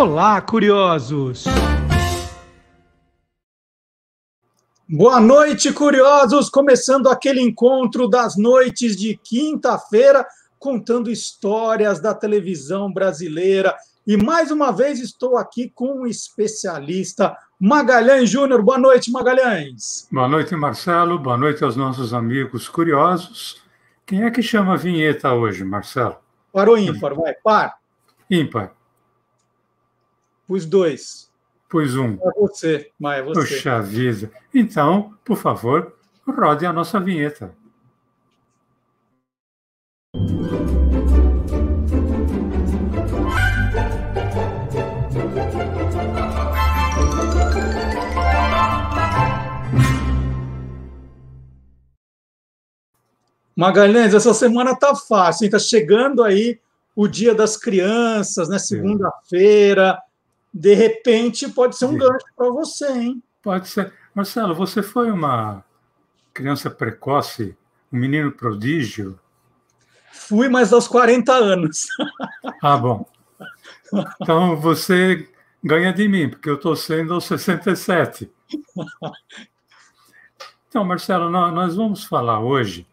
Olá, curiosos! Boa noite, curiosos! Começando aquele encontro das noites de quinta-feira, contando histórias da televisão brasileira. E mais uma vez estou aqui com um especialista, Magalhães Júnior. Boa noite, Magalhães. Boa noite, Marcelo. Boa noite aos nossos amigos curiosos. Quem é que chama a vinheta hoje, Marcelo? Par ou ímpar? Vai, par. Ímpar. Os dois. Pois um. É você, Maia, é você. Puxa vida. Então, por favor, rode a nossa vinheta. Magalhães, essa semana tá fácil, hein? Tá chegando aí o Dia das Crianças, né? Segunda-feira. De repente, pode ser um gancho para você, hein? Pode ser. Marcelo, você foi uma criança precoce, um menino prodígio? Fui, mas aos 40 anos. Ah, bom. Então você ganha de mim, porque eu estou sendo aos 67. Então, Marcelo, nós vamos falar hoje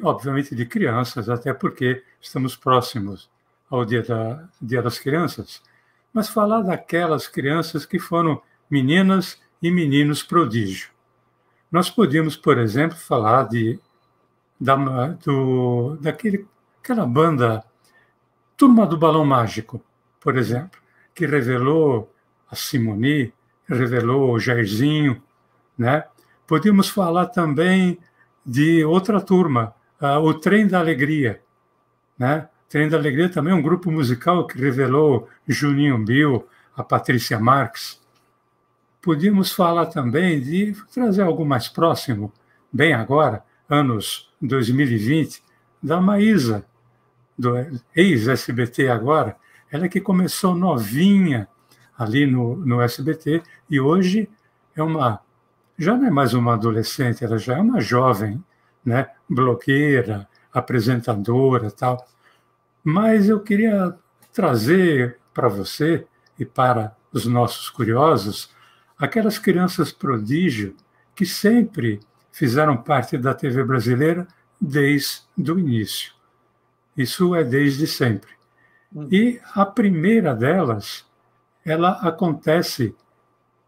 obviamente, de crianças, até porque estamos próximos ao Dia das Crianças, mas falar daquelas crianças que foram meninas e meninos prodígio. Nós podíamos, por exemplo, falar daquela banda Turma do Balão Mágico, por exemplo, que revelou a Simone, revelou o Jairzinho, né? Podíamos falar também de outra turma, o Trem da Alegria, né? Trem da Alegria também é um grupo musical que revelou Juninho Bill, a Patrícia Marques. Podíamos falar também de trazer algo mais próximo, bem agora, anos 2020, da Maísa, do ex-SBT agora, ela que começou novinha ali no SBT e hoje já não é mais uma adolescente, ela já é uma jovem, né? Blogueira, apresentadora, tal. Mas eu queria trazer para você e para os nossos curiosos aquelas crianças prodígio que sempre fizeram parte da TV brasileira desde o início. Isso é desde sempre. E a primeira delas, ela acontece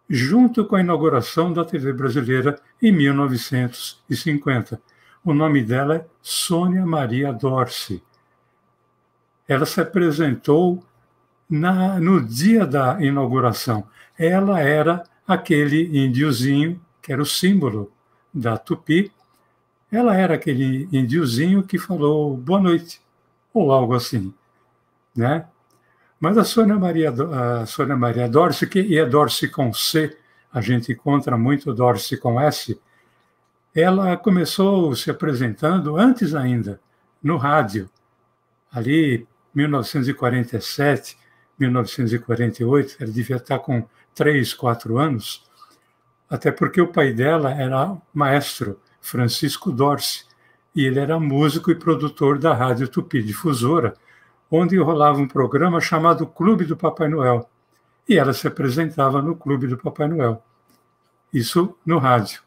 junto com a inauguração da TV brasileira em 1950. O nome dela é Sônia Maria Dorsi. Ela se apresentou no dia da inauguração. Ela era aquele índiozinho que era o símbolo da Tupi. Ela era aquele índiozinho que falou boa noite, ou algo assim, né? Mas a Sônia Maria Dorsi, que é Dorsi com C, a gente encontra muito Dorsi com S, ela começou se apresentando antes ainda, no rádio, ali 1947, 1948, ela devia estar com 3, 4 anos, até porque o pai dela era maestro, Francisco Dorsi, e ele era músico e produtor da Rádio Tupi Difusora, onde rolava um programa chamado Clube do Papai Noel. E ela se apresentava no Clube do Papai Noel. Isso no rádio.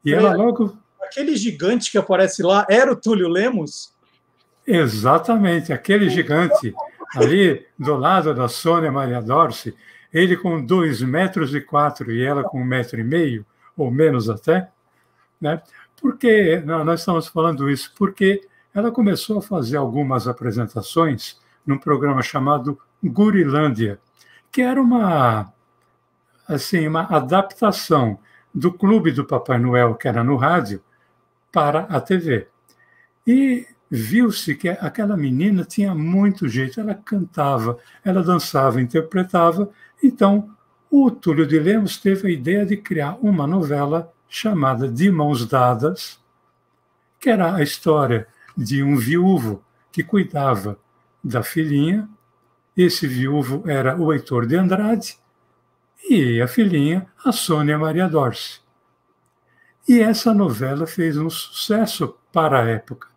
E ela logo... Aquele gigante que aparece lá era o Túlio Lemos? Exatamente, aquele gigante ali do lado da Sônia Maria Dorsi, ele com 2,4 m e ela com 1,5 m, ou menos até, né? Por que nós estamos falando isso? Porque ela começou a fazer algumas apresentações num programa chamado Gurilândia, que era uma adaptação do Clube do Papai Noel, que era no rádio, para a TV. E viu-se que aquela menina tinha muito jeito, ela cantava, ela dançava, interpretava. Então, o Túlio de Lemos teve a ideia de criar uma novela chamada De Mãos Dadas, que era a história de um viúvo que cuidava da filhinha. Esse viúvo era o Heitor de Andrade e a filhinha, a Sônia Maria Dorsi. E essa novela fez um sucesso para a época.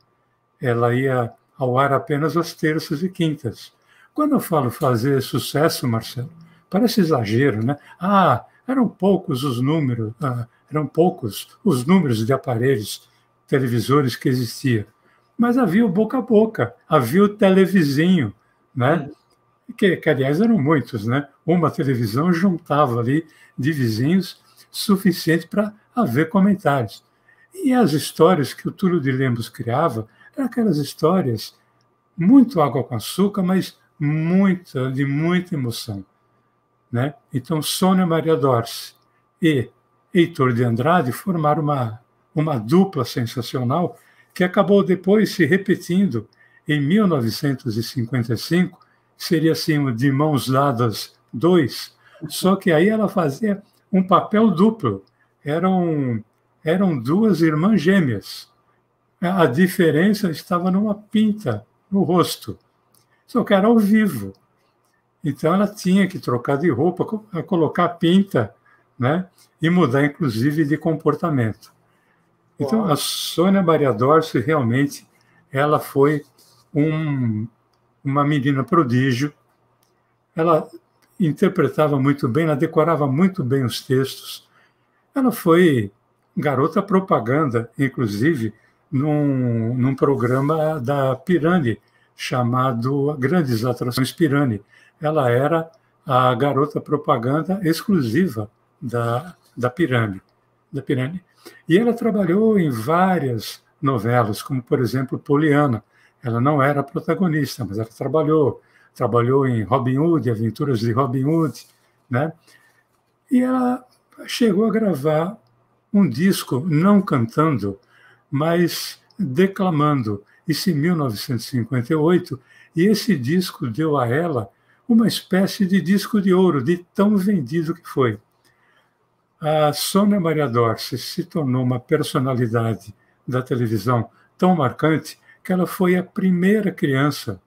Ela ia ao ar apenas às terças e quintas. Quando eu falo fazer sucesso, Marcelo, parece exagero, né? Ah, eram poucos os números, de aparelhos televisores que existiam. Mas havia o boca a boca, havia o televizinho, né? Que aliás eram muitos, né? Uma televisão juntava ali de vizinhos suficiente para haver comentários. E as histórias que o Túlio de Lemos criava eram aquelas histórias muito água com açúcar, mas de muita emoção, né? Então, Sônia Maria Dorce e Heitor de Andrade formaram uma dupla sensacional que acabou depois se repetindo em 1955, seria assim o De Mãos Dadas 2, só que aí ela fazia um papel duplo. Eram duas irmãs gêmeas. A diferença estava numa pinta no rosto, só que era ao vivo. Então ela tinha que trocar de roupa, colocar pinta, né? E mudar, inclusive, de comportamento. Então, a Sônia Maria Dorce, realmente, ela foi uma menina prodígio. Ela interpretava muito bem, ela decorava muito bem os textos. Ela foi garota propaganda, inclusive, num programa da Pirani, chamado Grandes Atrações Pirani. Ela era a garota propaganda exclusiva da Pirani. E ela trabalhou em várias novelas, como, por exemplo, Poliana. Ela não era protagonista, mas ela trabalhou em Robin Hood, Aventuras de Robin Hood, né? E ela chegou a gravar um disco, não cantando, mas declamando, isso em 1958, e esse disco deu a ela uma espécie de disco de ouro, de tão vendido que foi. A Sônia Maria Dorce se tornou uma personalidade da televisão tão marcante que ela foi a primeira criança,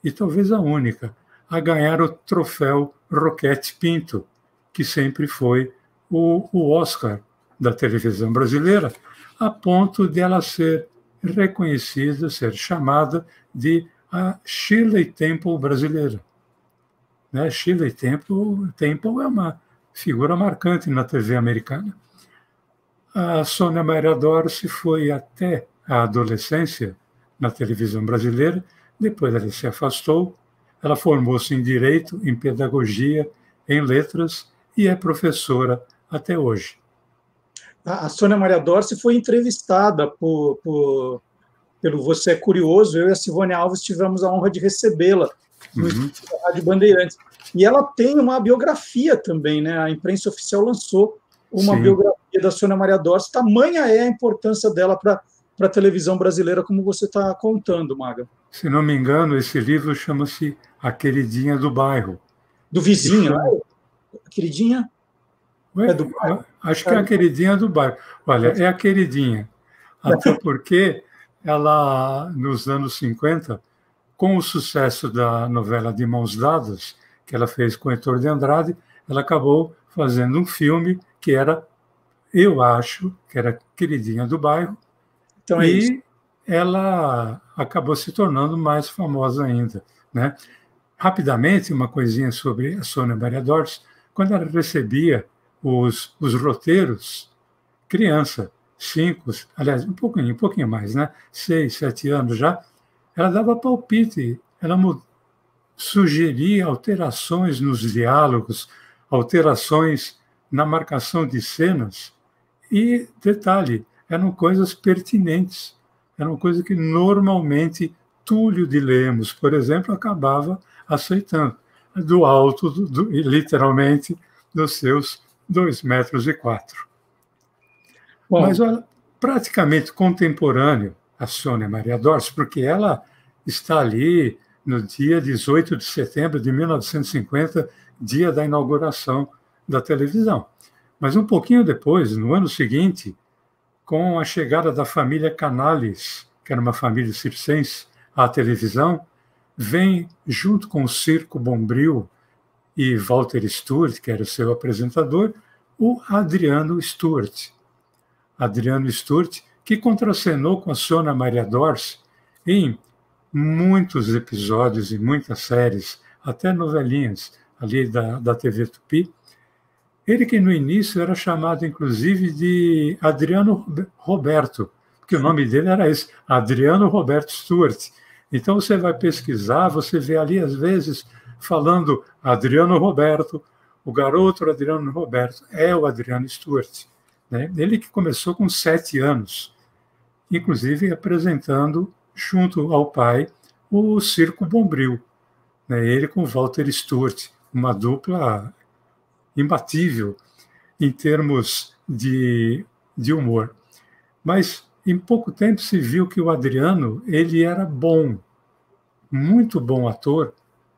e talvez a única, a ganhar o troféu Roquete Pinto, que sempre foi o Oscar da televisão brasileira, a ponto de ela ser reconhecida, ser chamada de a Shirley Temple brasileira. Né? Shirley Temple é uma figura marcante na TV americana. A Sônia Maria Dorce foi até a adolescência na televisão brasileira, depois ela se afastou, ela formou-se em Direito, em Pedagogia, em Letras e é professora até hoje. A Sônia Maria Dorce foi entrevistada pelo Você é Curioso, eu e a Silvânia Alves tivemos a honra de recebê-la no Estúdio da Rádio Bandeirantes. E ela tem uma biografia também, né? A imprensa oficial lançou uma biografia da Sônia Maria Dorce, tamanha é a importância dela para a televisão brasileira, como você está contando, Maga. Se não me engano, esse livro chama-se A Queridinha do Bairro. Do vizinho, né? A queridinha? É do bairro? Acho que é a queridinha do bairro. Olha, é a queridinha. Até porque ela, nos anos 50, com o sucesso da novela De Mãos Dadas, que ela fez com Heitor de Andrade, ela acabou fazendo um filme que era, eu acho, que era Queridinha do Bairro, então e ela acabou se tornando mais famosa ainda, né? Rapidamente, uma coisinha sobre a Sônia Maria Dorce, quando ela recebia os roteiros, criança, 5, aliás, um pouquinho mais, né? 6, 7 anos já, ela dava palpite, ela sugeria alterações nos diálogos, alterações na marcação de cenas. E, detalhe, eram coisas pertinentes, eram coisas que normalmente Túlio de Lemos, por exemplo, acabava aceitando, do alto, literalmente, dos seus 2,4 metros. Bom, mas, olha, praticamente contemporâneo a Sônia Maria Dorce, porque ela está ali no dia 18 de setembro de 1950, dia da inauguração da televisão. Mas um pouquinho depois, no ano seguinte, com a chegada da família Canales, que era uma família circense, à televisão, vem, junto com o Circo Bombril e Walter Stewart, que era o seu apresentador, o Adriano Stewart. Adriano Stewart, que contracenou com a Sônia Maria Dorce em muitos episódios e muitas séries, até novelinhas ali da TV Tupi. Ele que no início era chamado, inclusive, de Adriano Roberto, porque o nome dele era esse, Adriano Roberto Stuart. Então você vai pesquisar, você vê ali, às vezes, falando Adriano Roberto, o garoto Adriano Roberto é o Adriano Stuart, né? Ele que começou com 7 anos, inclusive apresentando, junto ao pai, o Circo Bombril, né? Ele com Walter Stewart, uma dupla imbatível em termos de humor. Mas, em pouco tempo, se viu que o Adriano ele era bom, muito bom ator,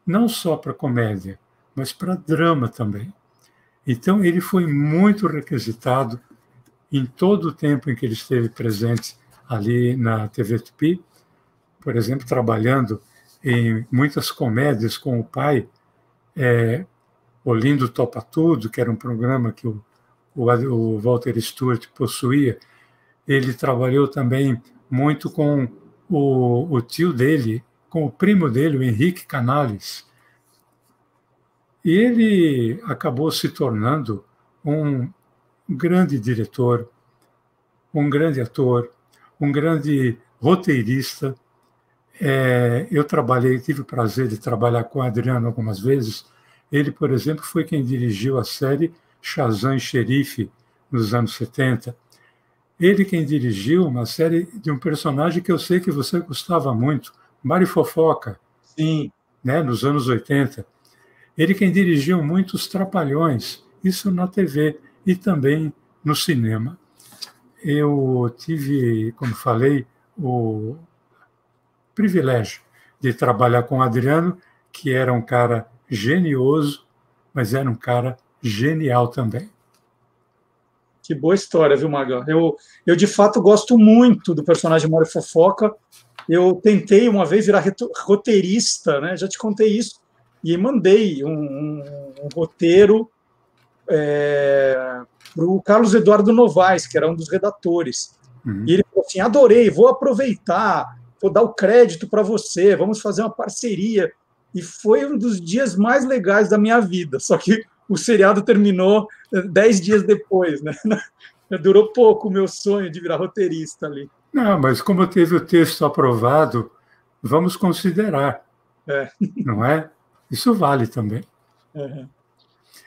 não só para comédia, mas para drama também. Então, ele foi muito requisitado em todo o tempo em que ele esteve presente ali na TV Tupi, por exemplo, trabalhando em muitas comédias com o pai, Olindo Topa Tudo, que era um programa que o Walter Stewart possuía. Ele trabalhou também muito com o tio dele, com o primo dele, o Henrique Canales. E ele acabou se tornando um grande diretor, um grande ator, um grande roteirista. Eu tive o prazer de trabalhar com o Adriano algumas vezes. Ele, por exemplo, foi quem dirigiu a série Shazam e Xerife, nos anos 70. Ele quem dirigiu uma série de um personagem que eu sei que você gostava muito, Mário Fofoca, Sim. Né, nos anos 80. Ele quem dirigiu muitos Trapalhões, isso na TV e também no cinema. Eu tive, como falei, o privilégio de trabalhar com o Adriano, que era um cara genioso, mas era um cara genial também. Que boa história, viu, Maga? Eu de fato gosto muito do personagem Mário Fofoca. Eu tentei uma vez virar roteirista, né? Já te contei isso, e mandei um roteiro para o Carlos Eduardo Novaes, que era um dos redatores. E ele falou assim: adorei, vou aproveitar, vou dar o crédito para você, vamos fazer uma parceria. E foi um dos dias mais legais da minha vida, só que o seriado terminou 10 dias depois, né? Durou pouco o meu sonho de virar roteirista ali. Não, mas como teve o texto aprovado, vamos considerar, não é? Isso vale também.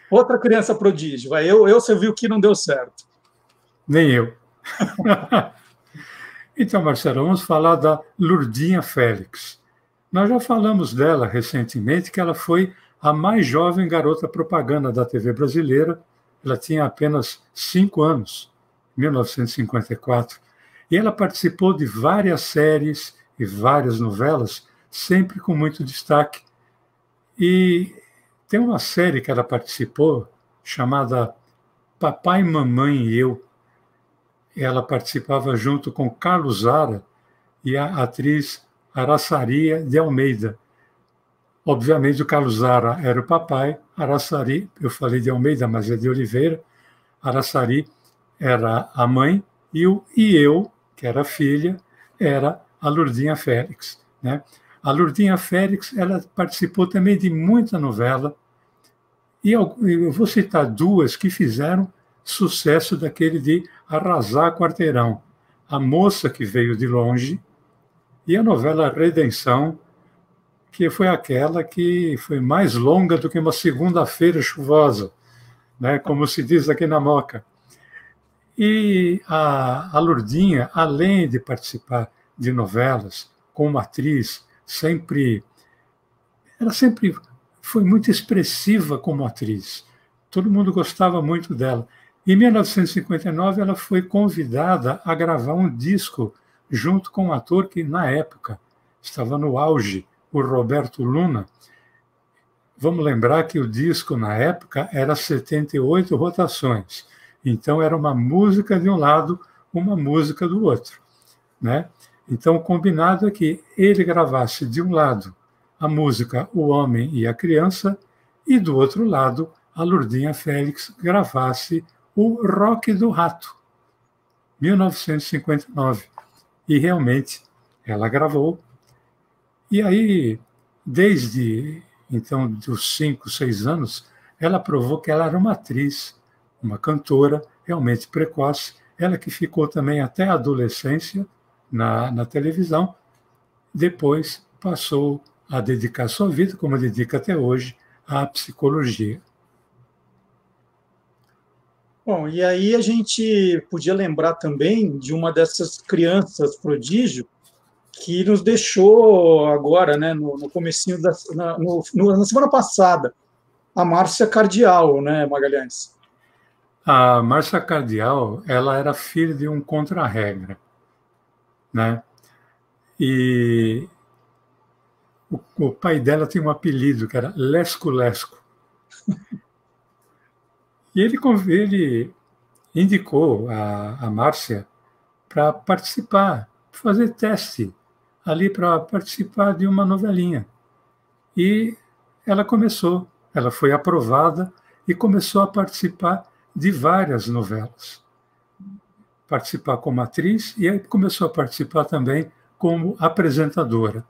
Outra criança prodígio. Você viu que não deu certo. Nem eu. Então, Marcelo, vamos falar da Lurdinha Félix. Nós já falamos dela recentemente, que ela foi a mais jovem garota propaganda da TV brasileira. Ela tinha apenas 5 anos, em 1954. E ela participou de várias séries e várias novelas, sempre com muito destaque. E tem uma série que ela participou, chamada Papai, Mamãe e Eu. Ela participava junto com Carlos Zara e a atriz Araçaria de Almeida. Obviamente, o Carlos Zara era o papai, Araçari, eu falei de Almeida, mas é de Oliveira, Araçari era a mãe, e eu, que era a filha, era a Lurdinha Félix, né? A Lurdinha Félix, ela participou também de muita novela, e eu vou citar 2 que fizeram sucesso, daquele de Arrasar Quarteirão: A Moça que Veio de Longe, e a novela Redenção, que foi aquela que foi mais longa do que uma segunda-feira chuvosa, né, como se diz aqui na Moca. E a Lurdinha, além de participar de novelas como atriz, ela sempre foi muito expressiva como atriz. Todo mundo gostava muito dela. Em 1959, ela foi convidada a gravar um disco junto com um ator que, na época, estava no auge, o Roberto Luna. Vamos lembrar que o disco, na época, era 78 rotações. Então, era uma música de um lado, uma música do outro, né? Então, o combinado é que ele gravasse, de um lado, a música O Homem e a Criança, e, do outro lado, a Lurdinha Félix gravasse o Rock do Rato, 1959. E, realmente, ela gravou. E aí, desde então, dos 5, 6 anos, ela provou que ela era uma atriz, uma cantora realmente precoce, ela que ficou também até a adolescência na televisão, depois passou a dedicar sua vida, como dedica até hoje, à psicologia. Bom, e aí a gente podia lembrar também de uma dessas crianças prodígio que nos deixou agora, né, no comecinho na semana passada, a Márcia Cardial, né, Magalhães? A Márcia Cardial, ela era filha de um contra-regra, né? E o pai dela tinha um apelido que era Lesco-Lesco. E ele indicou a Márcia para participar, fazer teste ali para participar de uma novelinha. E ela foi aprovada e começou a participar de várias novelas. Participar como atriz e aí começou a participar também como apresentadora,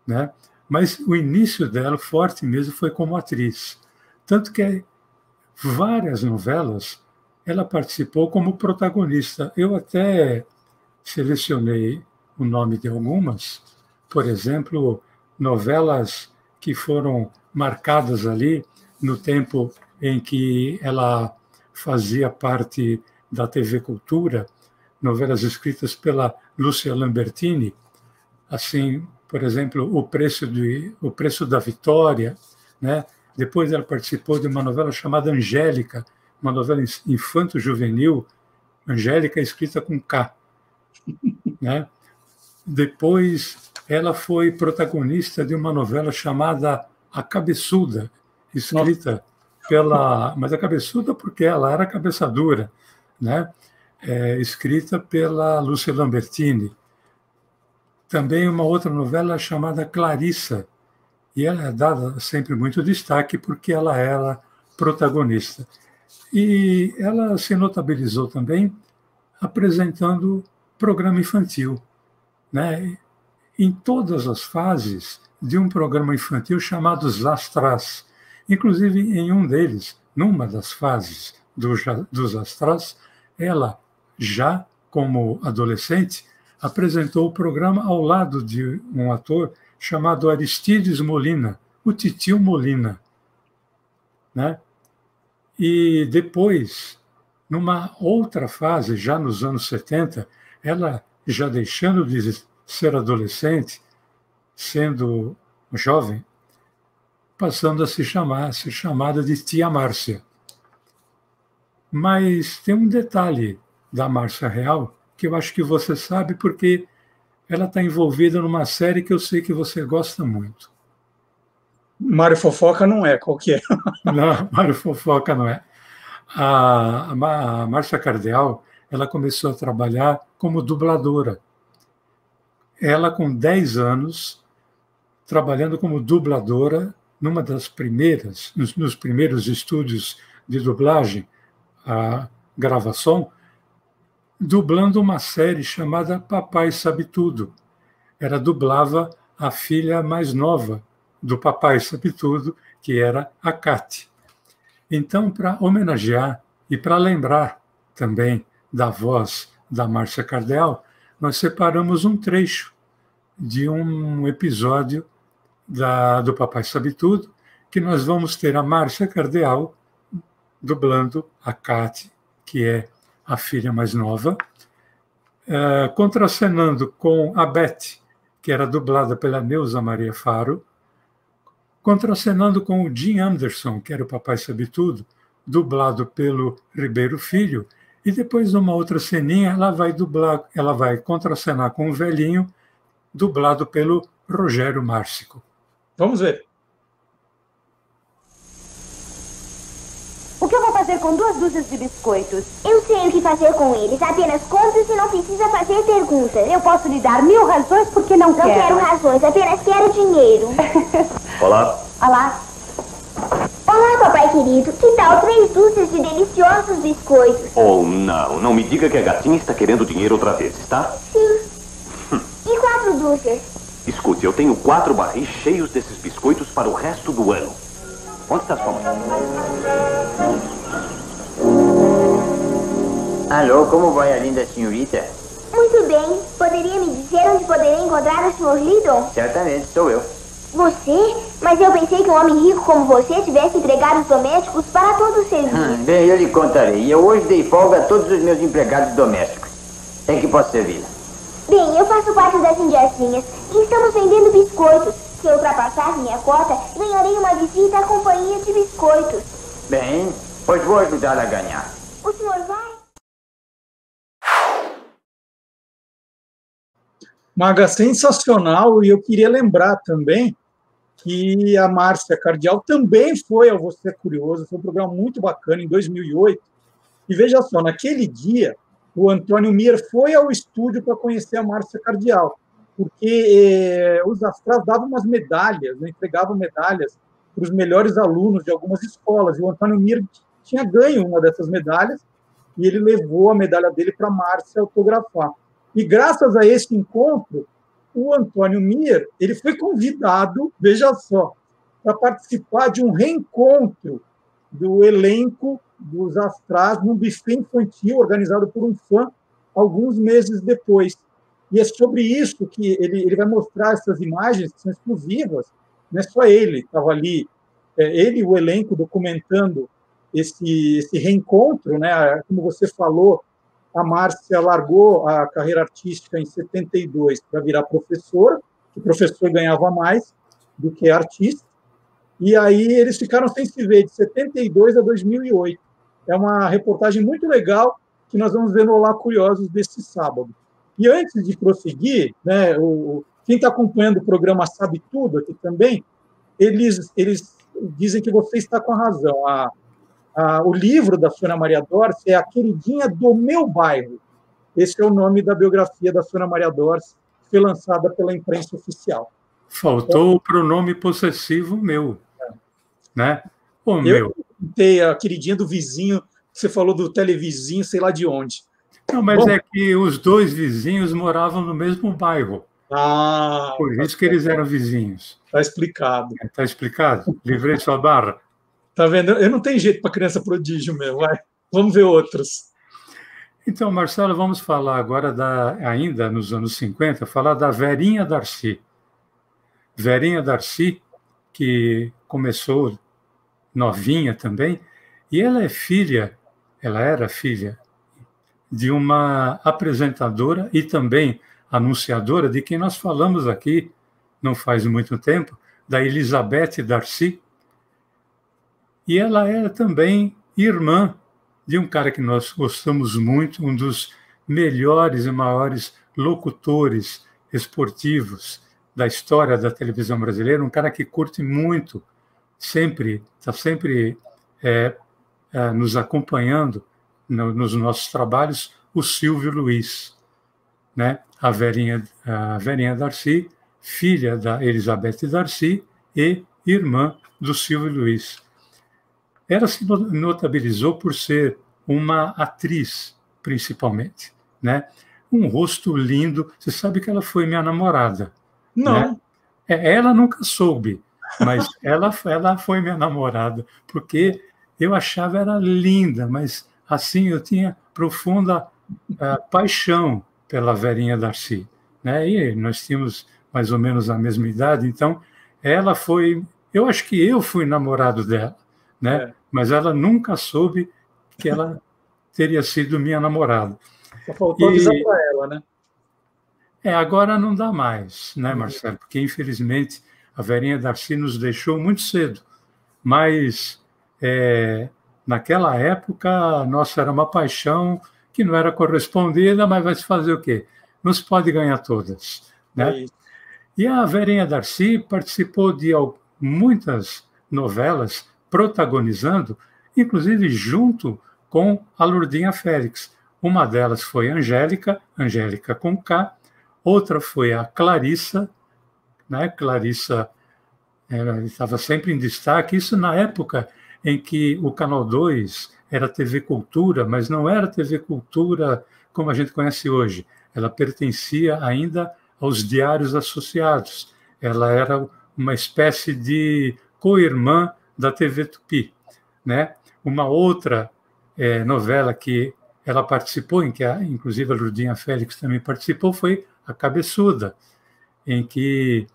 né? Mas o início dela, forte mesmo, foi como atriz. Tanto que várias novelas ela participou como protagonista. Eu até selecionei o nome de algumas, por exemplo, novelas que foram marcadas ali no tempo em que ela fazia parte da TV Cultura, novelas escritas pela Lúcia Lambertini, assim, por exemplo, O Preço da Vitória, né? Depois ela participou de uma novela chamada Angélica, uma novela infanto-juvenil, Angélica escrita com K, né? Depois ela foi protagonista de uma novela chamada A Cabeçuda, escrita mas a Cabeçuda porque ela era cabeça dura, né? Escrita pela Lúcia Lambertini. Também uma outra novela chamada Clarissa, e ela é dada sempre muito destaque porque ela era protagonista. E ela se notabilizou também apresentando programa infantil, né? Em todas as fases de um programa infantil chamado Astrás. Inclusive, em um deles, numa das fases dos Astrás, ela, já como adolescente, apresentou o programa ao lado de um ator chamado Aristides Molina, o Titio Molina, né? E depois, numa outra fase, já nos anos 70, ela, já deixando de ser adolescente, sendo jovem, passando a ser chamada de Tia Márcia. Mas tem um detalhe da Márcia Real que eu acho que você sabe, porque ela está envolvida numa série que eu sei que você gosta muito. Mário Fofoca não é, qual que é? Não, Mário Fofoca não é. A Márcia Cardial, ela começou a trabalhar como dubladora. Ela, com 10 anos, trabalhando como dubladora, nos primeiros estúdios de dublagem, a gravação, dublando uma série chamada Papai Sabe Tudo. Ela dublava a filha mais nova do Papai Sabe Tudo, que era a Cate. Então, para homenagear e para lembrar também da voz da Márcia Cardial, nós separamos um trecho de um episódio do Papai Sabe Tudo, que nós vamos ter a Márcia Cardial dublando a Cate, que é a filha mais nova, contracenando com a Beth, que era dublada pela Neuza Maria Faro, contracenando com o Jim Anderson, que era o Papai Sabe Tudo, dublado pelo Ribeiro Filho, e depois, numa outra ceninha, ela vai contracenar com o velhinho, dublado pelo Rogério Márcico. Vamos ver. O que eu vou fazer com 2 dúzias de biscoitos? Eu sei o que fazer com eles. Apenas compre e não precisa fazer perguntas. Eu posso lhe dar 1000 razões porque não quero. Não quero razões, apenas quero dinheiro. Olá. Olá. Olá, papai querido. Que tal 3 dúzias de deliciosos biscoitos? Oh, não me diga que a gatinha está querendo dinheiro outra vez, está? Sim. E 4 dúzias? Escute, eu tenho 4 barris cheios desses biscoitos para o resto do ano. Onde está sua mãe? Alô, como vai a linda senhorita? Muito bem. Poderia me dizer onde poderei encontrar o Sr. Liddon? Certamente, sou eu. Você? Mas eu pensei que um homem rico como você tivesse empregados domésticos para todo o serviço. Bem, eu lhe contarei. Eu hoje dei folga a todos os meus empregados domésticos. Em que posso servi-la? Bem, eu faço parte das indiazinhas e estamos vendendo biscoitos. Se eu ultrapassar minha cota, ganharei uma visita à companhia de biscoitos. Bem, pois vou ajudá-la a ganhar. O senhor vai? Maga, sensacional, e eu queria lembrar também que a Márcia Cardial também foi ao Você é Curioso, foi um programa muito bacana, em 2008, e veja só, naquele dia, o Antônio Mier foi ao estúdio para conhecer a Márcia Cardial, porque os Astrais davam umas medalhas, né, entregavam medalhas para os melhores alunos de algumas escolas, e o Antônio Mier tinha ganho uma dessas medalhas, e ele levou a medalha dele para a Márcia autografar. E graças a esse encontro, o Antônio Mier, ele foi convidado, veja só, para participar de um reencontro do elenco dos Astrais num buffet infantil organizado por um fã alguns meses depois. E é sobre isso que ele vai mostrar essas imagens que são exclusivas, não é só ele estava ali, ele e o elenco documentando esse reencontro, né? Como você falou, a Márcia largou a carreira artística em 72 para virar professora, que professor ganhava mais do que artista, e aí eles ficaram sem se ver, de 72 a 2008. É uma reportagem muito legal que nós vamos ver no Olá Curiosos deste sábado. E antes de prosseguir, né, quem está acompanhando o programa Sabe Tudo aqui também, eles dizem que você está com a razão. O livro da Sônia Maria Dorce é A Queridinha do Meu Bairro. Esse é o nome da biografia da Sônia Maria Dorce, que foi lançada pela imprensa oficial. Faltou o pronome possessivo meu, né? O meu. Eu a queridinha do vizinho, você falou do televizinho, sei lá de onde. Não, mas é que os dois vizinhos moravam no mesmo bairro. Por isso que eles eram vizinhos. Está explicado. Está explicado? Livrei sua barra. Tá vendo? Eu não tenho jeito para criança prodígio mesmo. Vai. Vamos ver outros. Então, Marcelo, vamos falar agora, ainda nos anos 50, falar da Verinha Darcy. Verinha Darcy, que começou novinha também, e ela era filha de uma apresentadora e também anunciadora de quem nós falamos aqui não faz muito tempo, da Elizabeth Darcy. E ela era também irmã de um cara que nós gostamos muito, um dos melhores e maiores locutores esportivos da história da televisão brasileira, um cara que curte muito, está sempre nos acompanhando nos nossos trabalhos, o Silvio Luiz, né? A Verinha Darcy, filha da Elizabeth Darcy e irmã do Silvio Luiz. Ela se notabilizou por ser uma atriz, principalmente, né? Um rosto lindo. Você sabe que ela foi minha namorada. Não. Né? Ela nunca soube, mas ela foi minha namorada, porque eu achava ela linda, mas assim eu tinha profunda paixão pela Verinha Darcy, né? E nós tínhamos mais ou menos a mesma idade, então ela foi... Eu acho que eu fui namorado dela, né? Mas ela nunca soube que ela teria sido minha namorada. Só faltou avisar para ela, né? Agora não dá mais, né, Marcelo? Porque, infelizmente, a Verinha Darcy nos deixou muito cedo. Mas, naquela época, nossa, era uma paixão que não era correspondida, mas vai se fazer o quê? Não se pode ganhar todas, né? E a Verinha Darcy participou de muitas novelas, protagonizando, inclusive junto com a Lourdinha Félix. Uma delas foi Angélica com K, outra foi a Clarissa, né? Clarissa estava sempre em destaque, isso na época em que o Canal 2 era TV Cultura, mas não era TV Cultura como a gente conhece hoje. Ela pertencia ainda aos Diários Associados. Ela era uma espécie de co-irmã da TV Tupi, né? Uma outra novela que ela participou, em que inclusive a Lourdinha Félix também participou, foi A Cabeçuda, em que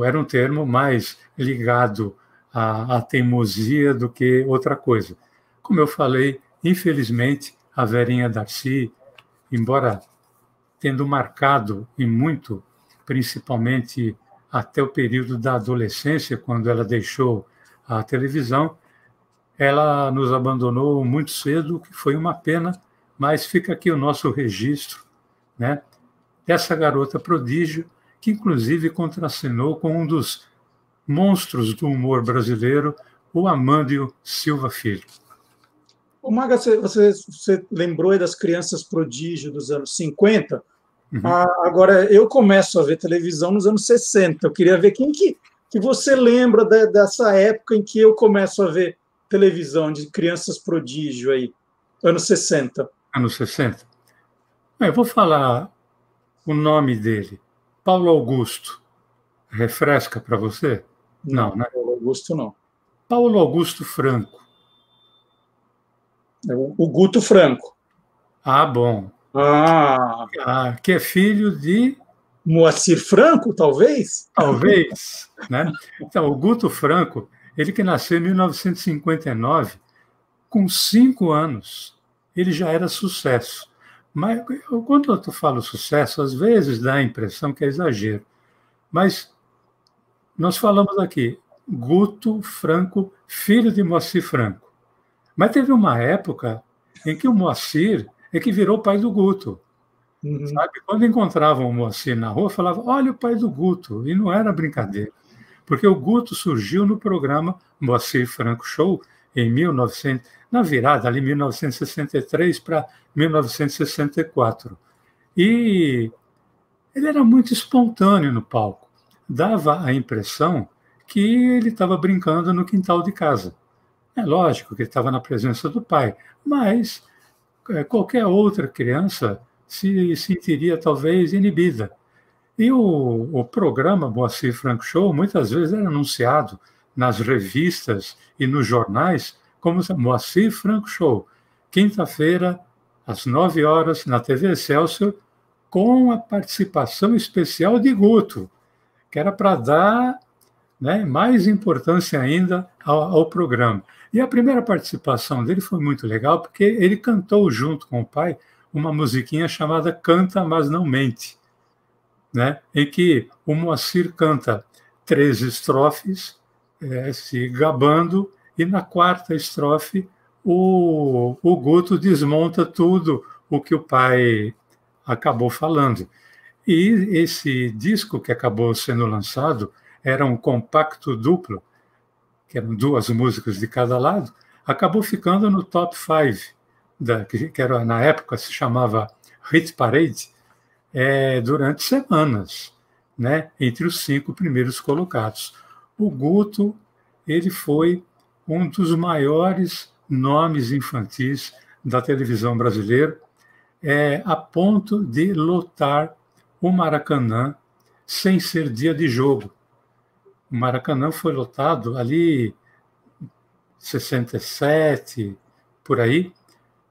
era um termo mais ligado à teimosia do que outra coisa. Como eu falei, infelizmente, a Verinha Darcy, embora tendo marcado e muito, principalmente até o período da adolescência, quando ela deixou a televisão, ela nos abandonou muito cedo, o que foi uma pena, mas fica aqui o nosso registro, né, dessa garota prodígio, que inclusive contracenou com um dos monstros do humor brasileiro, o Amândio Silva Filho. Ô, Maga, você lembrou aí das crianças prodígio dos anos 50? Uhum. Agora, eu começo a ver televisão nos anos 60. Eu queria ver quem que você lembra dessa época em que eu começo a ver televisão de crianças prodígio aí, anos 60. Anos 60? Eu vou falar o nome dele. Paulo Augusto. Refresca para você? Não, né? Paulo Augusto não. Paulo Augusto Franco. O Guto Franco. Ah, bom. Que é filho de... Moacir Franco, talvez? Talvez, né? Então, o Guto Franco, ele que nasceu em 1959, com 5 anos, ele já era sucesso. Mas, quando eu falo sucesso, às vezes dá a impressão que é exagero. Mas nós falamos aqui, Guto Franco, filho de Moacir Franco. Mas teve uma época em que o Moacir é que virou pai do Guto. Uhum. Sabe? Quando encontravam o Moacir na rua, falavam, olha o pai do Guto. E não era brincadeira. Porque o Guto surgiu no programa Moacir Franco Show em 1900, na virada ali, 1963 para 1964. E ele era muito espontâneo no palco. Dava a impressão que ele estava brincando no quintal de casa. É lógico que ele estava na presença do pai, mas qualquer outra criança se sentiria talvez inibida. E o programa Moacir Franco Show muitas vezes era anunciado nas revistas e nos jornais como Moacir Franco Show, quinta-feira, às 9 horas, na TV Excelsior, com a participação especial de Guto, que era para dar, né, mais importância ainda ao programa. E a primeira participação dele foi muito legal, porque ele cantou junto com o pai uma musiquinha chamada Canta, Mas Não Mente, né, em que o Moacir canta 3 estrofes, se gabando, e na 4ª estrofe o Guto desmonta tudo o que o pai acabou falando. E esse disco que acabou sendo lançado era um compacto duplo, que eram 2 músicas de cada lado, acabou ficando no top 5, que era, na época se chamava Hit Parade, durante semanas, né, entre os 5 primeiros colocados. O Guto, ele foi um dos maiores nomes infantis da televisão brasileira, a ponto de lotar o Maracanã sem ser dia de jogo. O Maracanã foi lotado ali 67, por aí,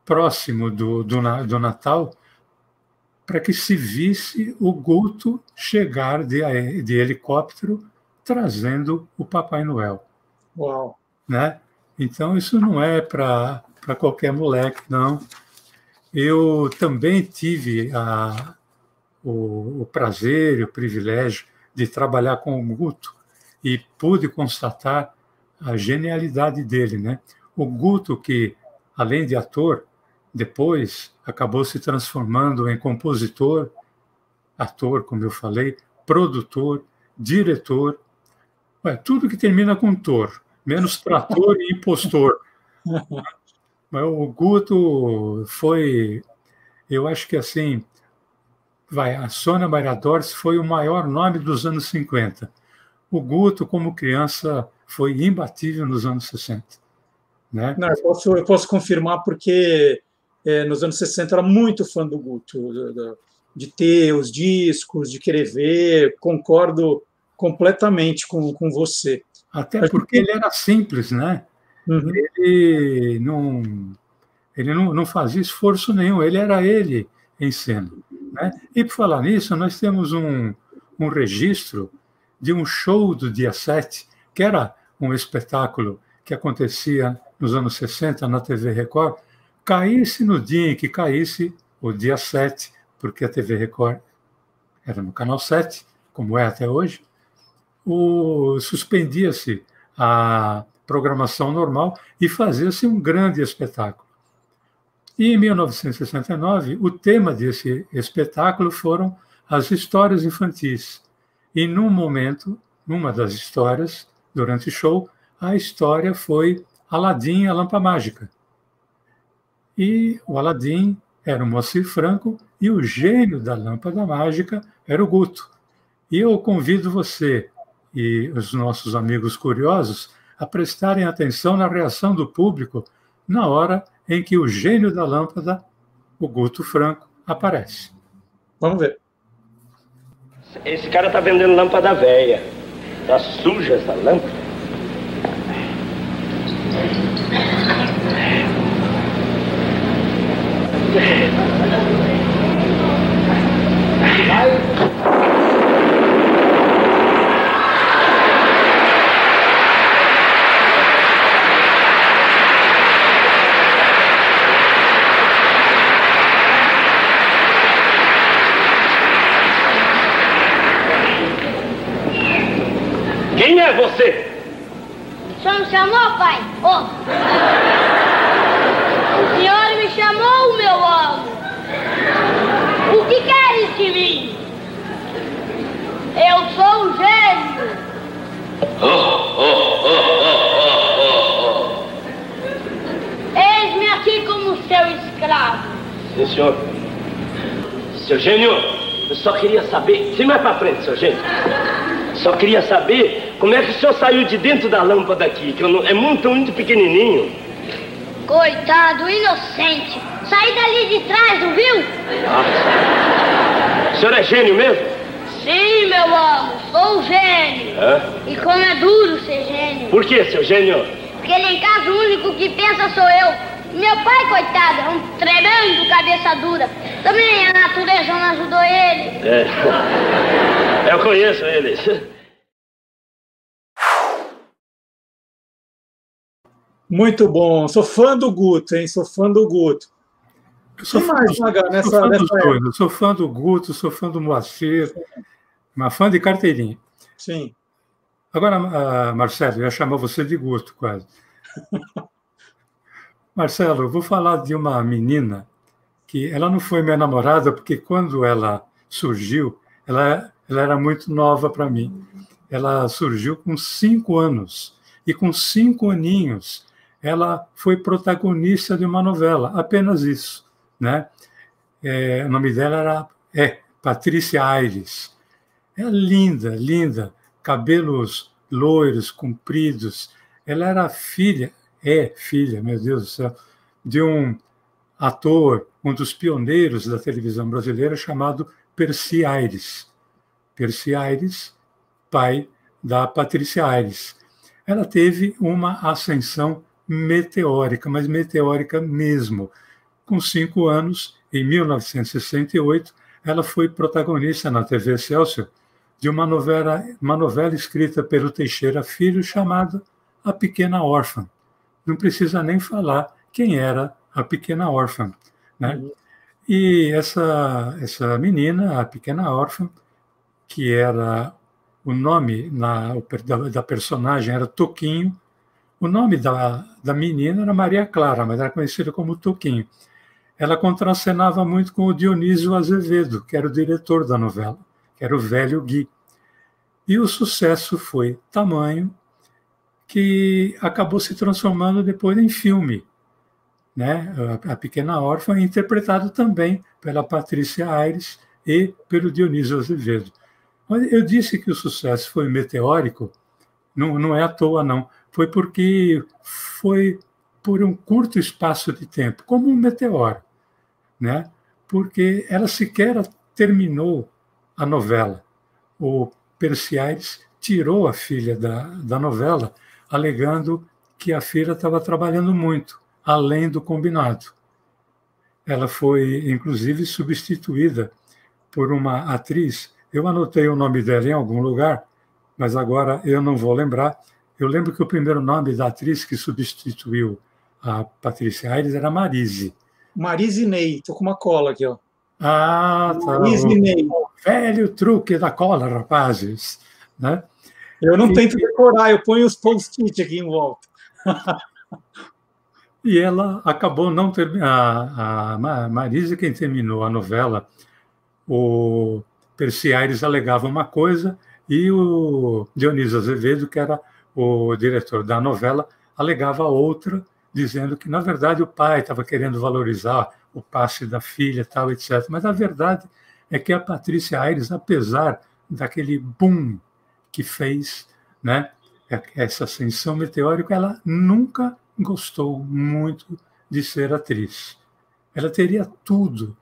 próximo do Natal, para que se visse o Guto chegar de helicóptero trazendo o Papai Noel. Uau! Né? Então, isso não é para qualquer moleque, não. Eu também tive o prazer e o privilégio de trabalhar com o Guto e pude constatar a genialidade dele, né? O Guto, que, além de ator, depois acabou se transformando em compositor, ator, como eu falei, produtor, diretor, tudo que termina com tor, menos trator e impostor. Mas o Guto foi, eu acho que assim, a Sônia Maria Dorce foi o maior nome dos anos 50. O Guto, como criança, foi imbatível nos anos 60. Né? Não, eu posso confirmar, porque nos anos 60 eu era muito fã do Guto. de ter os discos, de querer ver, concordo completamente com você. Até porque ele era simples, né? Uhum. Ele não fazia esforço nenhum, ele era ele em cena. Né? E, por falar nisso, nós temos um registro de um show do dia 7, que era um espetáculo que acontecia nos anos 60 na TV Record, caísse no dia em que caísse o dia 7, porque a TV Record era no canal 7, como é até hoje, suspendia-se a programação normal e fazia-se um grande espetáculo. E em 1969, o tema desse espetáculo foram as histórias infantis. E num momento, numa das histórias, durante o show, a história foi Aladim e a Lâmpada Mágica. E o Aladim era o Moacir Franco e o gênio da Lâmpada Mágica era o Guto. E eu convido você e os nossos amigos curiosos a prestarem atenção na reação do público na hora em que o gênio da lâmpada, o Guto Franco, aparece. Vamos ver. Esse cara tá vendendo lâmpada velha. Tá suja essa lâmpada. Quem é você? O senhor me chamou, pai? Oh. O senhor me chamou, meu amo. O que queres de mim? Eu sou um gênio. Eis-me aqui como seu escravo. Sim, senhor. Seu gênio, eu só queria saber... Se mais pra frente, seu gênio. Só queria saber como é que o senhor saiu de dentro da lâmpada aqui, que é muito pequenininho. Coitado, inocente. Saí dali de trás, não viu? O senhor é gênio mesmo? Sim, meu amo, sou gênio. É? E como é duro ser gênio. Por que, seu gênio? Porque ele em casa o único que pensa sou eu. Meu pai, coitado, é um tremendo cabeça dura. Também a natureza não ajudou ele. É. Eu conheço ele. Muito bom. Sou fã do Guto, hein? Sou fã do Guto. Eu sou fã do Guto, sou fã do Moacir, uma fã de carteirinha. Sim. Agora, Marcelo, eu ia chamar você de Guto, quase. Marcelo, eu vou falar de uma menina que ela não foi minha namorada, porque quando ela surgiu, ela era muito nova para mim. Ela surgiu com 5 anos. E com 5 aninhos, ela foi protagonista de uma novela, apenas isso. Né? O nome dela era Patrícia Aires. É linda, linda, cabelos loiros, compridos. Ela era filha, meu Deus do céu, de um ator, um dos pioneiros da televisão brasileira, chamado Percy Aires. Percy Aires, pai da Patrícia Aires. Ela teve uma ascensão meteórica, mas meteórica mesmo. Com 5 anos, em 1968, ela foi protagonista na TV Excelsior de uma novela escrita pelo Teixeira Filho chamada A Pequena Órfã. Não precisa nem falar quem era a Pequena Órfã. Né? E essa menina, a Pequena Órfã, que era o nome da personagem era Toquinho, o nome da menina era Maria Clara, mas era conhecida como Toquinho. Ela contracenava muito com o Dionísio Azevedo, que era o diretor da novela, que era o velho Gui. E o sucesso foi tamanho que acabou se transformando depois em filme. Né? A Pequena Órfã, interpretado também pela Patrícia Aires e pelo Dionísio Azevedo. Mas eu disse que o sucesso foi meteórico, não é à toa, não. Foi porque foi por um curto espaço de tempo, como um meteoro. Né? Porque ela sequer terminou a novela. O Percy Aires tirou a filha da novela, alegando que a filha estava trabalhando muito, além do combinado. Ela foi, inclusive, substituída por uma atriz. Eu anotei o nome dela em algum lugar, mas agora eu não vou lembrar. Eu lembro que o primeiro nome da atriz que substituiu a Patrícia Aires era Marise. Marise Ney. Estou com uma cola aqui, ó. Ah, tá. Marise Ney. O velho truque da cola, rapazes. Né? Eu não tento decorar, eu ponho os post-it aqui em volta. E ela acabou não terminando. A Marise, quem terminou a novela, o Percy Aires alegava uma coisa e o Dionísio Azevedo, que era o diretor da novela, alegava outra, dizendo que, na verdade, o pai estava querendo valorizar o passe da filha, tal, etc. Mas a verdade é que a Patrícia Aires, apesar daquele boom que fez, né, essa ascensão meteórica, ela nunca gostou muito de ser atriz. Ela teria tudo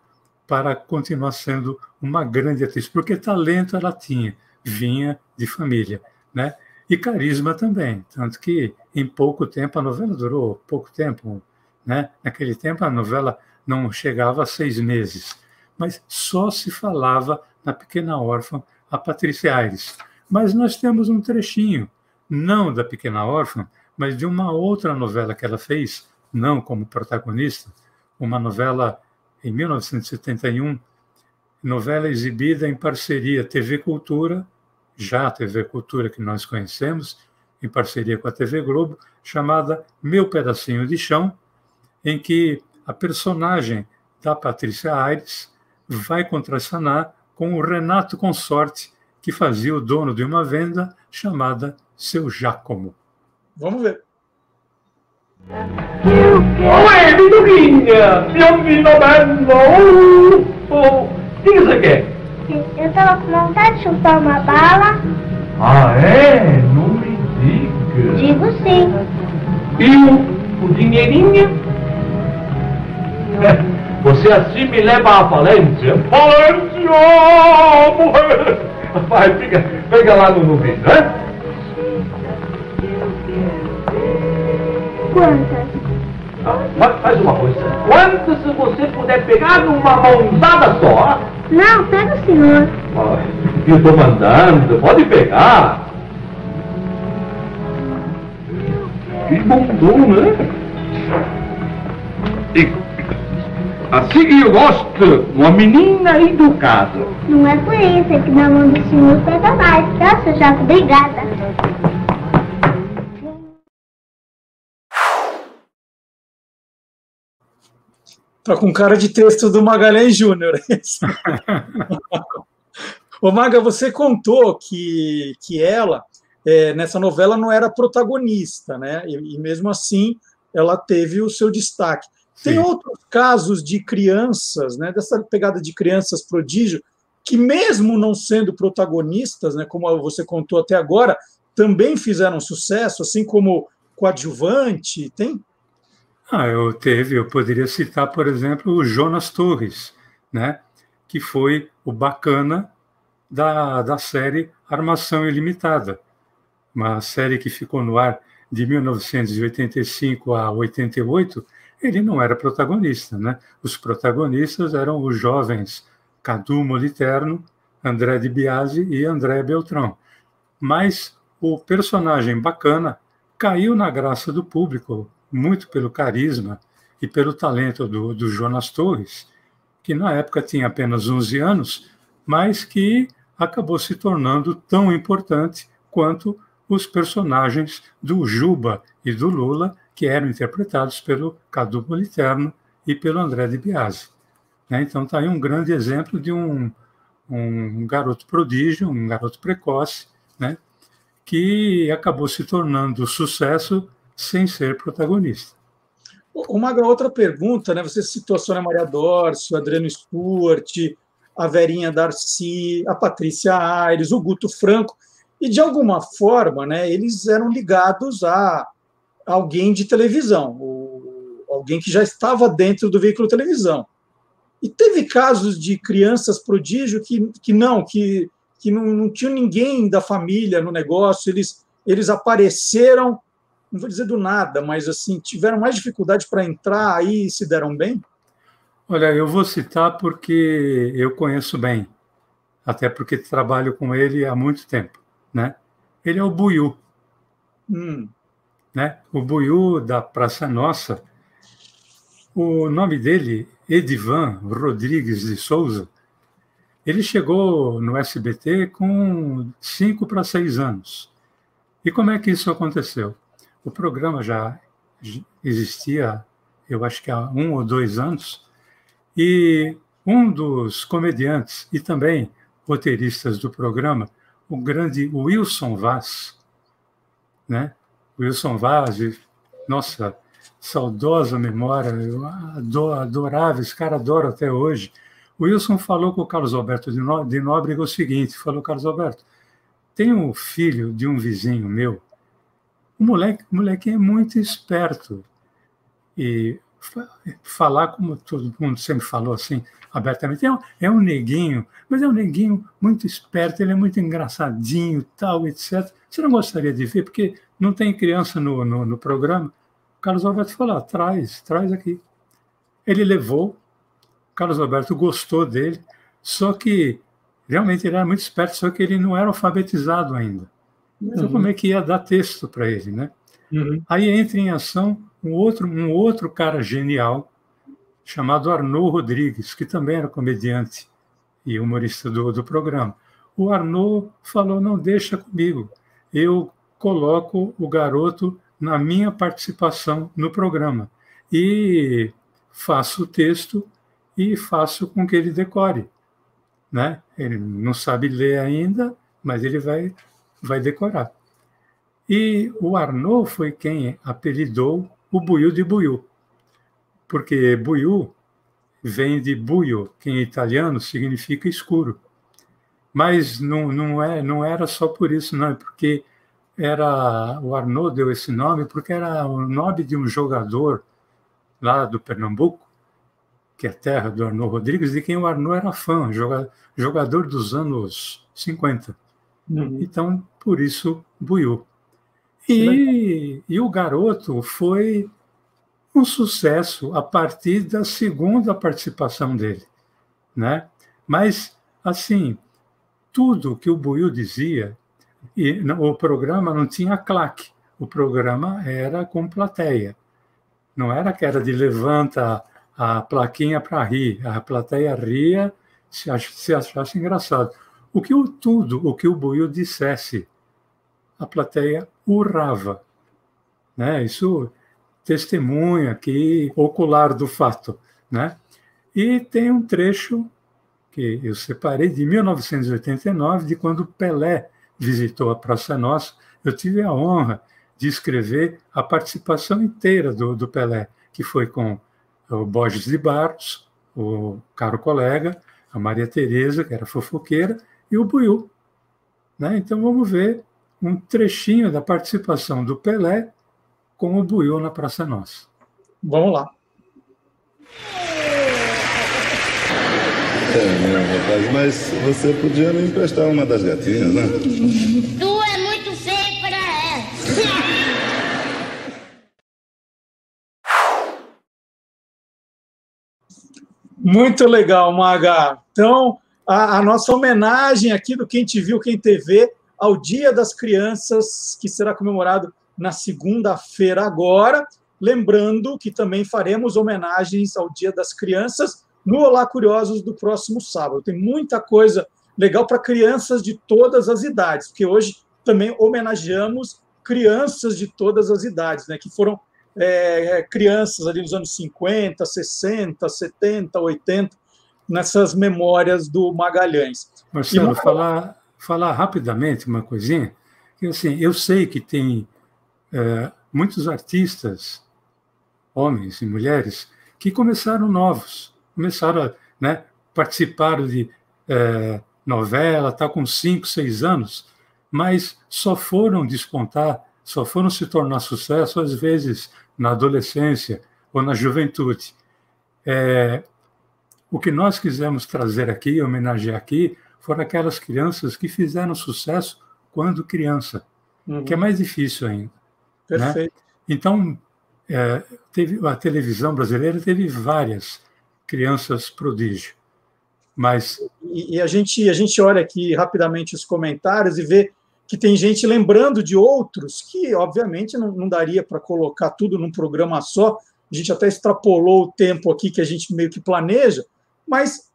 para continuar sendo uma grande atriz, porque talento ela tinha, vinha de família, né? E carisma também, tanto que em pouco tempo, a novela durou pouco tempo, né? Naquele tempo a novela não chegava a 6 meses, mas só se falava na Pequena Órfã a Patrícia Aires. Mas nós temos um trechinho, não da Pequena Órfã, mas de uma outra novela que ela fez, não como protagonista, uma novela em 1971, novela exibida em parceria TV Cultura, já a TV Cultura que nós conhecemos, em parceria com a TV Globo, chamada Meu Pedacinho de Chão, em que a personagem da Patrícia Aires vai contracenar com o Renato Consorte, que fazia o dono de uma venda chamada Seu Giacomo. Vamos ver. Uè, Vitorina! Bianchino bello! Diga isso aqui. Eu tava com vontade de chupar uma bala. Ah, é? Não me diga. Digo sim. E o dinheirinho? Você assim me leva à falência? Falência! Vai, pega lá no vídeo, né? Quantas? Faz uma coisa. Quantas se você puder pegar numa mãozada só? Não, pega o senhor. Eu tô mandando, pode pegar. Que bom, né? Assim que eu gosto, uma menina educada. Não é por isso, é que na mão do senhor pega mais, tá, seu Jaco? Obrigada. Tá com cara de texto do Magalhães Júnior. Ô, Maga, você contou que ela, nessa novela, não era protagonista, né? E mesmo assim, ela teve o seu destaque. Tem outros casos de crianças, né, dessa pegada de crianças prodígio, que mesmo não sendo protagonistas, né, como você contou até agora, também fizeram sucesso, assim como coadjuvante, tem? Eu poderia citar, por exemplo, o Jonas Torres, né, que foi o bacana da série Armação Ilimitada, uma série que ficou no ar de 1985 a 88. Ele não era protagonista, né? Os protagonistas eram os jovens Cadu Moliterno, André de Biasi e André Beltrão. Mas o personagem bacana caiu na graça do público, muito pelo carisma e pelo talento do Jonas Torres, que na época tinha apenas 11 anos, mas que acabou se tornando tão importante quanto os personagens do Juba e do Lula, que eram interpretados pelo Cadu Moliterno e pelo André de Biasi. Então está aí um grande exemplo de um garoto prodígio, um garoto precoce, né, que acabou se tornando sucesso sem ser protagonista. Uma outra pergunta, né? Você citou a Sônia Maria Dorce, o Adriano Stuart, a Verinha Darcy, a Patrícia Aires, o Guto Franco, e de alguma forma, né, eles eram ligados a alguém de televisão, alguém que já estava dentro do veículo televisão. E teve casos de crianças prodígio que não tinham ninguém da família no negócio, eles apareceram, não vou dizer do nada, mas assim, tiveram mais dificuldade para entrar aí e se deram bem? Olha, eu vou citar porque eu conheço bem, até porque trabalho com ele há muito tempo, né? Ele é o Buiú, né? O Buiú da Praça Nossa. O nome dele, Edivan Rodrigues de Souza, ele chegou no SBT com 5 para 6 anos. E como é que isso aconteceu? O programa já existia, eu acho que há 1 ou 2 anos, e um dos comediantes e também roteiristas do programa, o grande Wilson Vaz, né? Wilson Vaz, nossa, saudosa memória, eu adorava, esse cara adoro até hoje. O Wilson falou com o Carlos Alberto de Nóbrega o seguinte, falou: Carlos Alberto, tem um filho de um vizinho meu, o moleque é muito esperto, e falar como todo mundo sempre falou assim, abertamente, é um neguinho, mas é um neguinho muito esperto, ele é muito engraçadinho, tal, etc. Você não gostaria de ver, porque não tem criança no programa? Carlos Alberto falou: traz aqui. Ele levou, Carlos Alberto gostou dele, só que realmente ele era muito esperto, só que ele não era alfabetizado ainda. Então, como é que ia dar texto para ele, né? Aí entra em ação um outro cara genial, chamado Arnaud Rodrigues, que também era comediante e humorista do programa. O Arnaud falou: não, deixa comigo, eu coloco o garoto na minha participação no programa e faço o texto e faço com que ele decore, né? Ele não sabe ler ainda, mas ele vai decorar. E o Arnaud foi quem apelidou o Buiú de Buiú, porque Buiú vem de buio, que em italiano significa escuro. Mas não era só por isso, não, porque o Arnaud deu esse nome porque era o nome de um jogador lá do Pernambuco, que é a terra do Arnaud Rodrigues, de quem o Arnaud era fã, jogador dos anos 50. Então, por isso, Buiú. E o garoto foi um sucesso a partir da segunda participação dele, né? Mas, assim, tudo que o Buiú dizia, o programa não tinha claque, o programa era com plateia. Não era que era de levanta a plaquinha para rir, a plateia ria se achasse engraçado. O que o Buiú dissesse, a plateia urrava, né? Isso testemunha aqui ocular do fato, né? E tem um trecho que eu separei de 1989, de quando Pelé visitou a Praça Nossa. Eu tive a honra de escrever a participação inteira do Pelé, que foi com o Borges de Barros, o caro colega, a Maria Tereza, que era fofoqueira, e o Buiú, né? Então vamos ver um trechinho da participação do Pelé com o Buiú na Praça Nossa. Vamos lá. Meu rapaz, mas você podia me emprestar uma das gatinhas, né? Tu é muito feio para ela. Muito legal, Maga. Então, a nossa homenagem aqui do Quem Te Viu, Quem TV, ao Dia das Crianças, que será comemorado na segunda-feira agora. Lembrando que também faremos homenagens ao Dia das Crianças no Olá Curiosos do próximo sábado. Tem muita coisa legal para crianças de todas as idades, porque hoje também homenageamos crianças de todas as idades, né, que foram crianças ali nos anos 50, 60, 70, 80, nessas memórias do Magalhães. Marcelo, falar rapidamente uma coisinha, que assim, eu sei que tem muitos artistas, homens e mulheres, que começaram novos, participaram de novela, está com 5, 6 anos, mas só foram despontar, só foram se tornar sucesso, às vezes, na adolescência ou na juventude. O que nós quisemos trazer aqui, homenagear aqui, foram aquelas crianças que fizeram sucesso quando criança, que é mais difícil ainda. Perfeito. Né? Então, a televisão brasileira teve várias crianças prodígio. Mas... E a gente olha aqui rapidamente os comentários e vê que tem gente lembrando de outros que, obviamente, não daria para colocar tudo num programa só. A gente até extrapolou o tempo aqui que a gente meio que planeja, mas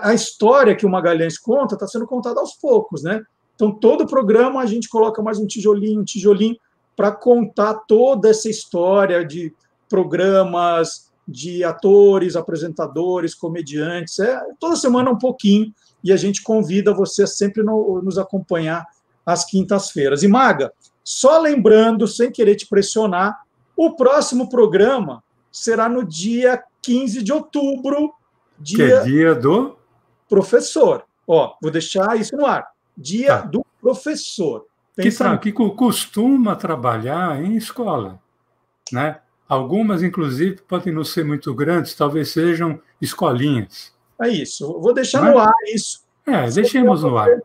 a história que o Magalhães conta está sendo contada aos poucos, né? Então, todo programa a gente coloca mais um tijolinho para contar toda essa história de programas, de atores, apresentadores, comediantes. Toda semana um pouquinho, e a gente convida você a sempre nos acompanhar às quintas-feiras. E, Maga, só lembrando, sem querer te pressionar, o próximo programa será no dia 15 de outubro, dia do professor. Vou deixar isso no ar. Dia do professor. Que costuma trabalhar em escola, né? Algumas, inclusive, podem não ser muito grandes, talvez sejam escolinhas. É isso. Vou deixar no ar isso. Deixemos no ar.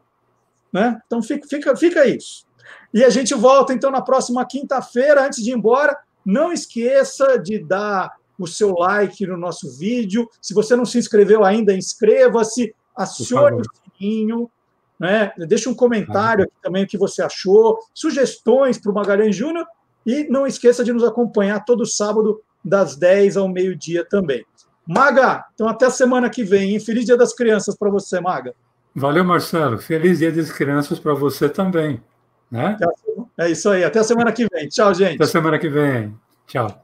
Né? Então, fica isso. E a gente volta, então, na próxima quinta-feira. Antes de ir embora, não esqueça de dar o seu like no nosso vídeo. Se você não se inscreveu ainda, inscreva-se, acione o sininho, né? Deixa um comentário aqui também o que você achou, sugestões para o Magalhães Júnior, e não esqueça de nos acompanhar todo sábado, das 10 ao meio-dia também. Maga, então até a semana que vem, hein? Feliz Dia das Crianças para você, Maga. Valeu, Marcelo. Feliz Dia das Crianças para você também. Né? É isso aí. Até a semana que vem. Tchau, gente. Até a semana que vem. Tchau.